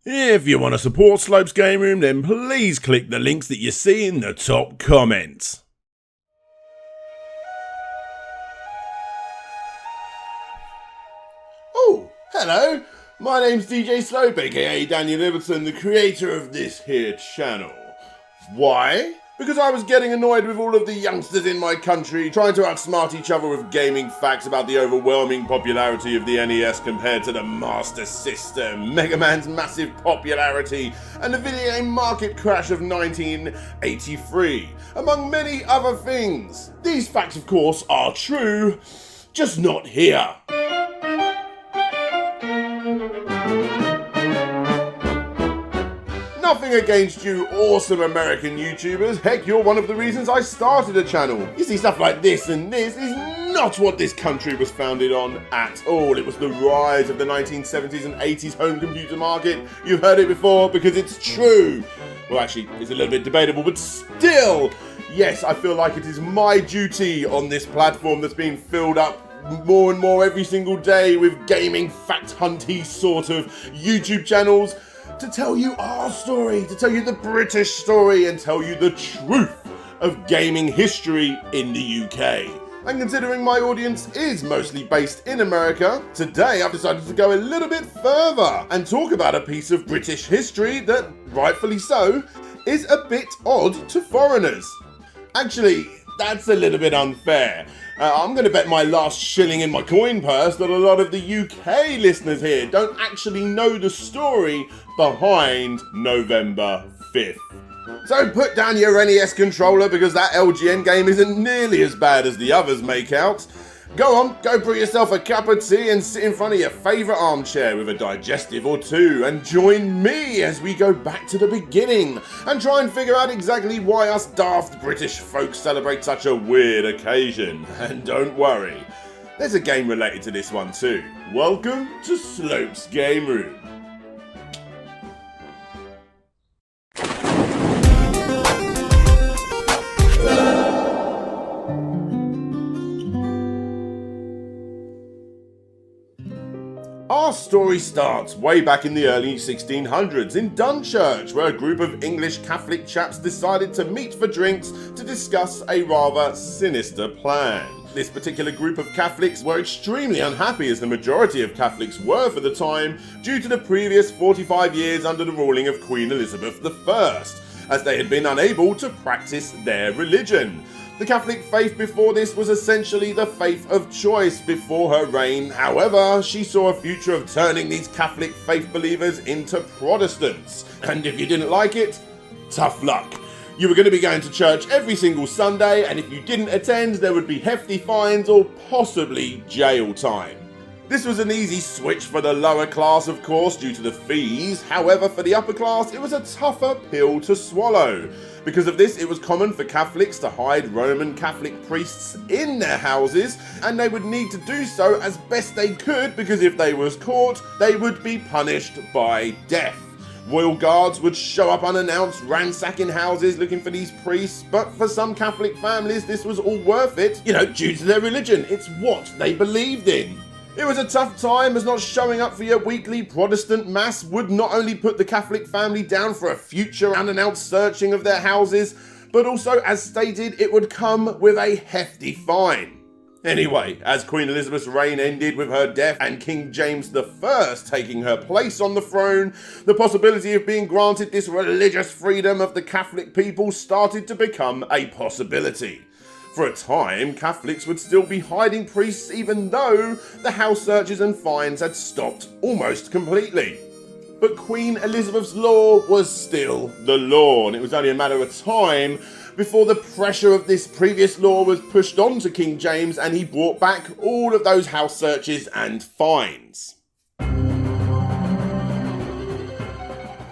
If you want to support Slope's Game Room, then please click the links that you see in the top comments. Oh, hello. My name's DJ Slope, aka Daniel Ibbotson, the creator of this here channel. Why? Because I was getting annoyed with all of the youngsters in my country trying to outsmart each other with gaming facts about the overwhelming popularity of the NES compared to the Master System, Mega Man's massive popularity, and the video game market crash of 1983, among many other things. These facts, of course, are true, just not here. Nothing against you awesome American YouTubers, heck, you're one of the reasons I started a channel. You see, stuff like this and this is not what this country was founded on at all. It was the rise of the 1970s and 80s home computer market. You've heard it before because it's true. Well, actually, it's a little bit debatable, but still, yes, I feel like it is my duty on this platform that's being filled up more and more every single day with gaming fact hunty sort of YouTube channels to tell you our story, to tell you the British story, and tell you the truth of gaming history in the UK. And considering my audience is mostly based in America, today I've decided to go a little bit further and talk about a piece of British history that, rightfully so, is a bit odd to foreigners. Actually, that's a little bit unfair. I'm going to bet my last shilling in my coin purse that a lot of the UK listeners here don't actually know the story behind November 5th. So put down your NES controller because that LGN game isn't nearly as bad as the others make out. Go on, go brew yourself a cup of tea and sit in front of your favourite armchair with a digestive or two and join me as we go back to the beginning and try and figure out exactly why us daft British folks celebrate such a weird occasion. And don't worry, there's a game related to this one too. Welcome to Slope's Game Room. Our story starts way back in the early 1600s in Dunchurch, where a group of English Catholic chaps decided to meet for drinks to discuss a rather sinister plan. This particular group of Catholics were extremely unhappy, as the majority of Catholics were for the time, due to the previous 45 years under the ruling of Queen Elizabeth I, as they had been unable to practice their religion. The Catholic faith before this was essentially the faith of choice before her reign. However, she saw a future of turning these Catholic faith believers into Protestants. And if you didn't like it, tough luck. You were going to be going to church every single Sunday, and if you didn't attend, there would be hefty fines or possibly jail time. This was an easy switch for the lower class, of course, due to the fees. However, for the upper class, it was a tougher pill to swallow. Because of this, it was common for Catholics to hide Roman Catholic priests in their houses, and they would need to do so as best they could, because if they was caught, they would be punished by death. Royal guards would show up unannounced, ransacking houses looking for these priests, but for some Catholic families, this was all worth it, due to their religion. It's what they believed in. It was a tough time, as not showing up for your weekly Protestant mass would not only put the Catholic family down for a future unannounced searching of their houses, but also, as stated, it would come with a hefty fine. Anyway, as Queen Elizabeth's reign ended with her death and King James I taking her place on the throne, the possibility of being granted this religious freedom of the Catholic people started to become a possibility. For a time, Catholics would still be hiding priests even though the house searches and fines had stopped almost completely. But Queen Elizabeth's law was still the law, and it was only a matter of time before the pressure of this previous law was pushed on to King James and he brought back all of those house searches and fines.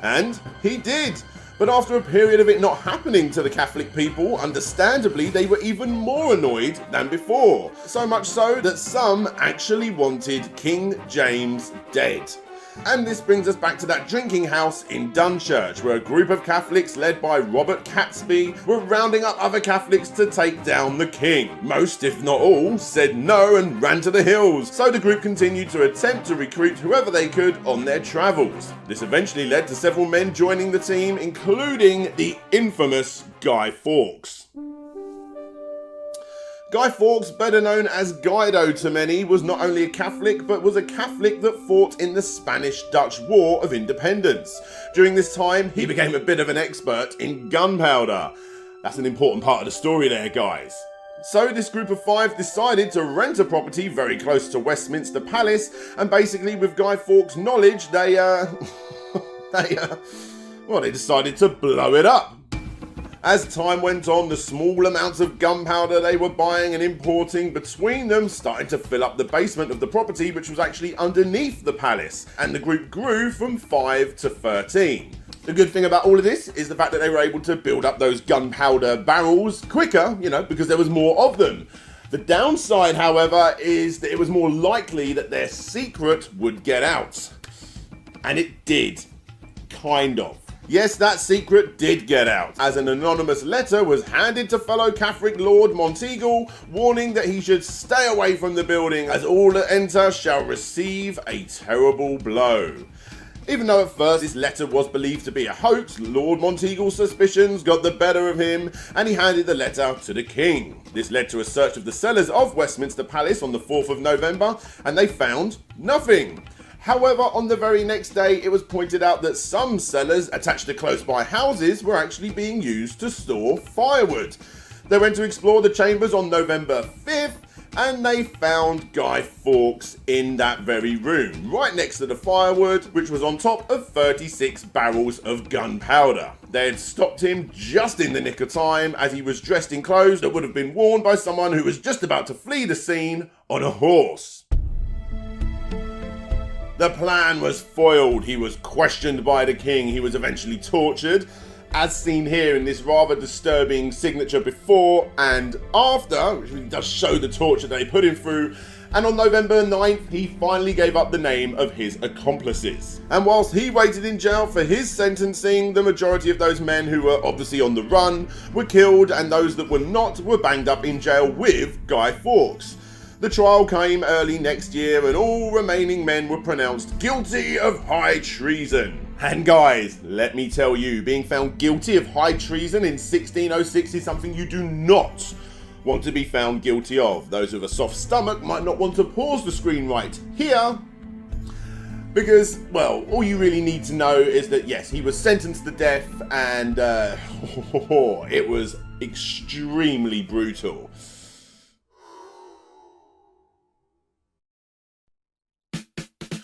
And he did. But after a period of it not happening to the Catholic people, understandably, they were even more annoyed than before. So much so that some actually wanted King James dead. And this brings us back to that drinking house in Dunchurch, where a group of Catholics led by Robert Catesby were rounding up other Catholics to take down the king. Most, if not all, said no and ran to the hills, so the group continued to attempt to recruit whoever they could on their travels. This eventually led to several men joining the team, including the infamous Guy Fawkes. Guy Fawkes, better known as Guido to many, was not only a Catholic, but was a Catholic that fought in the Spanish-Dutch War of Independence. During this time, he became a bit of an expert in gunpowder. That's an important part of the story there, guys. So this group of 5 decided to rent a property very close to Westminster Palace, and basically with Guy Fawkes' knowledge, they decided to blow it up. As time went on, the small amounts of gunpowder they were buying and importing between them started to fill up the basement of the property, which was actually underneath the palace, and the group grew from 5 to 13. The good thing about all of this is the fact that they were able to build up those gunpowder barrels quicker, because there was more of them. The downside, however, is that it was more likely that their secret would get out. And it did. Kind of. Yes, that secret did get out, as an anonymous letter was handed to fellow Catholic Lord Monteagle, warning that he should stay away from the building, as all that enter shall receive a terrible blow. Even though at first this letter was believed to be a hoax, Lord Monteagle's suspicions got the better of him, and he handed the letter to the king. This led to a search of the cellars of Westminster Palace on the 4th of November, and they found nothing. However, on the very next day, it was pointed out that some cellars attached to close-by houses were actually being used to store firewood. They went to explore the chambers on November 5th, and they found Guy Fawkes in that very room, right next to the firewood, which was on top of 36 barrels of gunpowder. They had stopped him just in the nick of time, as he was dressed in clothes that would have been worn by someone who was just about to flee the scene on a horse. The plan was foiled. He was questioned by the king. He was eventually tortured, as seen here in this rather disturbing signature before and after, which really does show the torture they put him through. And on November 9th, he finally gave up the name of his accomplices. And whilst he waited in jail for his sentencing, the majority of those men who were obviously on the run were killed, and those that were not were banged up in jail with Guy Fawkes. The trial came early next year, and all remaining men were pronounced guilty of high treason. And guys, let me tell you, being found guilty of high treason in 1606 is something you do not want to be found guilty of. Those with a soft stomach might not want to pause the screen right here, because, well, all you really need to know is that, yes, he was sentenced to death, and it was extremely brutal.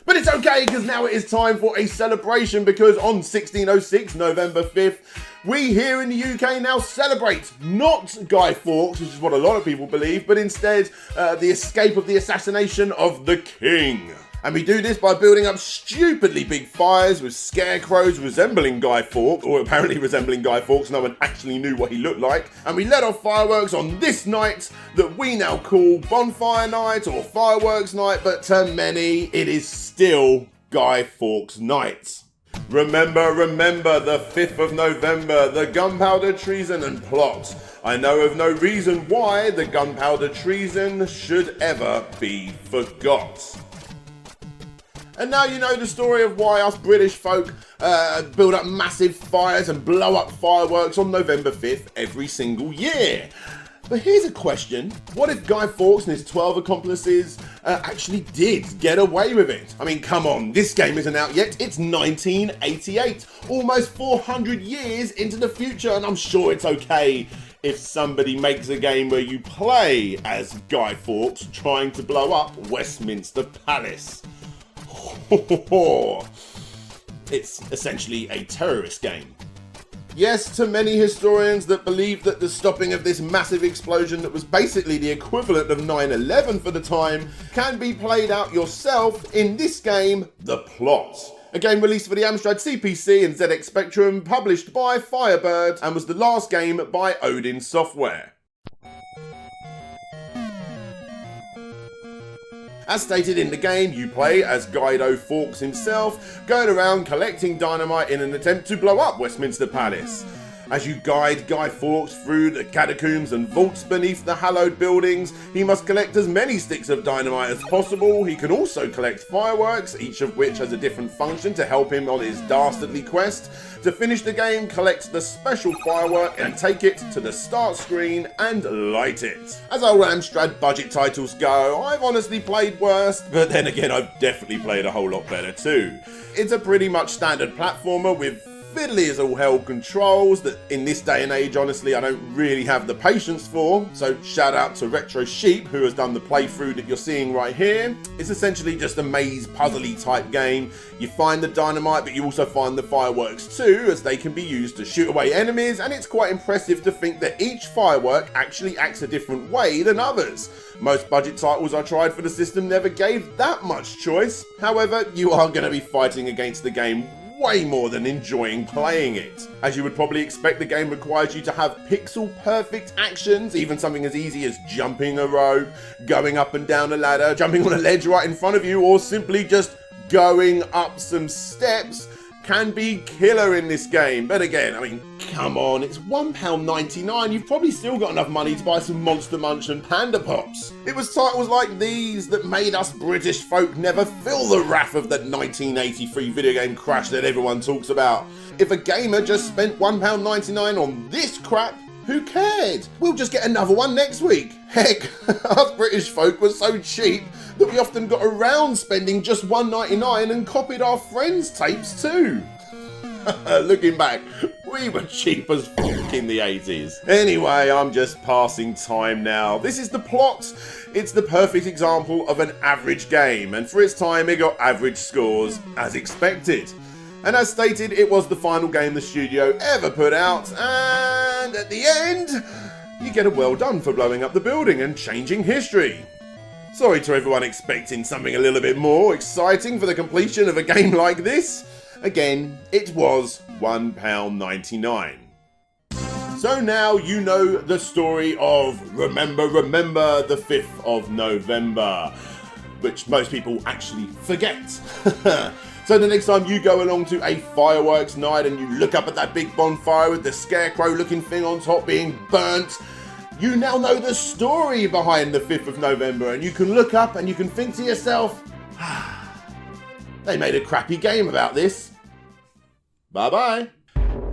But it's okay, because now it is time for a celebration, because on 1606, November 5th, we here in the UK now celebrate not Guy Fawkes, which is what a lot of people believe, but instead the escape of the assassination of the king. And we do this by building up stupidly big fires with scarecrows resembling Guy Fawkes, or apparently resembling Guy Fawkes. No one actually knew what he looked like. And we let off fireworks on this night that we now call Bonfire Night or Fireworks Night, but to many, it is still Guy Fawkes Night. Remember, the 5th of November, the gunpowder treason and plot. I know of no reason why the gunpowder treason should ever be forgot. And now you know the story of why us British folk build up massive fires and blow up fireworks on November 5th every single year. But here's a question. What if Guy Fawkes and his 12 accomplices actually did get away with it? I mean, come on, this game isn't out yet. It's 1988, almost 400 years into the future, and I'm sure it's okay if somebody makes a game where you play as Guy Fawkes trying to blow up Westminster Palace. It's essentially a terrorist game. Yes, to many historians that believe that the stopping of this massive explosion that was basically the equivalent of 9/11 for the time can be played out yourself in this game, The Plot. A game released for the Amstrad CPC and ZX Spectrum, published by Firebird, and was the last game by Odin Software. As stated in the game, you play as Guy Fawkes himself, going around collecting dynamite in an attempt to blow up Westminster Palace. As you guide Guy Fawkes through the catacombs and vaults beneath the hallowed buildings, he must collect as many sticks of dynamite as possible. He can also collect fireworks, each of which has a different function to help him on his dastardly quest. To finish the game, collect the special firework and take it to the start screen and light it. As our Amstrad budget titles go, I've honestly played worse, but then again I've definitely played a whole lot better too. It's a pretty much standard platformer with fiddly as all hell controls that in this day and age honestly I don't really have the patience for, so shout out to RetroSheep who has done the playthrough that you're seeing right here. It's essentially just a maze puzzly type game. You find the dynamite but you also find the fireworks too, as they can be used to shoot away enemies, and it's quite impressive to think that each firework actually acts a different way than others. Most budget titles I tried for the system never gave that much choice. However, you are going to be fighting against the game way more than enjoying playing it. As you would probably expect, the game requires you to have pixel perfect actions, even something as easy as jumping a rope, going up and down a ladder, jumping on a ledge right in front of you, or simply just going up some steps can be killer in this game. But again, I mean, come on, it's £1.99. You've probably still got enough money to buy some Monster Munch and Panda Pops. It was titles like these that made us British folk never feel the wrath of the 1983 video game crash that everyone talks about. If a gamer just spent £1.99 on this crap, who cared? We'll just get another one next week. Heck, us British folk were so cheap that we often got around spending just £1.99 and copied our friends' tapes too. Looking back, we were cheap as fuck in the 80s. Anyway, I'm just passing time now. This is the plot. It's the perfect example of an average game, and for its time it got average scores as expected. And as stated, it was the final game the studio ever put out, and at the end, you get a well done for blowing up the building and changing history. Sorry to everyone expecting something a little bit more exciting for the completion of a game like this. Again, it was £1.99. So now you know the story of Remember the 5th of November, which most people actually forget. So the next time you go along to a fireworks night and you look up at that big bonfire with the scarecrow looking thing on top being burnt, you now know the story behind the 5th of November, and you can look up and you can think to yourself, they made a crappy game about this. Bye bye.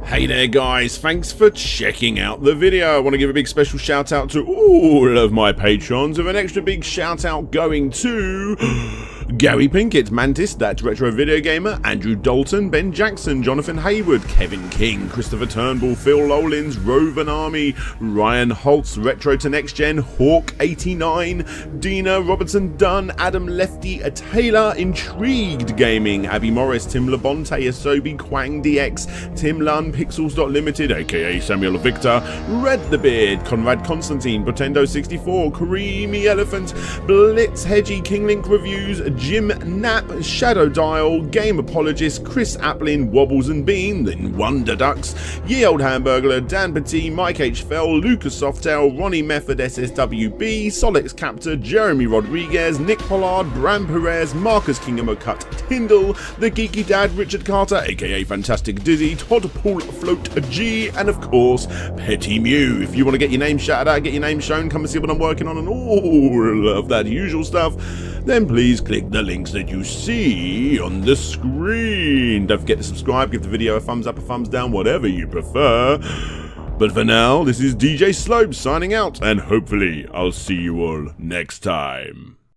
Hey there guys, thanks for checking out the video. I want to give a big special shout out to all of my patrons, with an extra big shout out going to Gary Pinkett, Mantis, That's Retro Video Gamer, Andrew Dalton, Ben Jackson, Jonathan Hayward, Kevin King, Christopher Turnbull, Phil Lowlins, Rovan Army, Ryan Holtz, Retro to Next Gen, Hawk89, Dina, Robertson Dunn, Adam Lefty, Taylor, Intrigued Gaming, Abby Morris, Tim Labonte, Asobi, Quang DX, Tim Lunn, Pixels.Limited, aka Samuel Victor, Red the Beard, Conrad Constantine, Potendo64, Creamy Elephant, Blitz Hedgie, Kinglink Reviews, Jim Knapp, Shadow Dial, Game Apologist, Chris Applin, Wobbles and Bean, then Wonder Ducks, Ye Old Hamburglar, Dan Petit, Mike H. Fell, Lucas Softail, Ronnie Method SSWB, Solix Captor, Jeremy Rodriguez, Nick Pollard, Bram Perez, Marcus Kingamocut, Tyndall, The Geeky Dad, Richard Carter, aka Fantastic Dizzy, Todd Paul Float G, and of course, Petty Mew. If you want to get your name shouted out, get your name shown, come and see what I'm working on and all of that usual stuff, then please click the links that you see on the screen. Don't forget to subscribe, give the video a thumbs up, a thumbs down, whatever you prefer. But for now, this is DJ Slope signing out, and hopefully I'll see you all next time.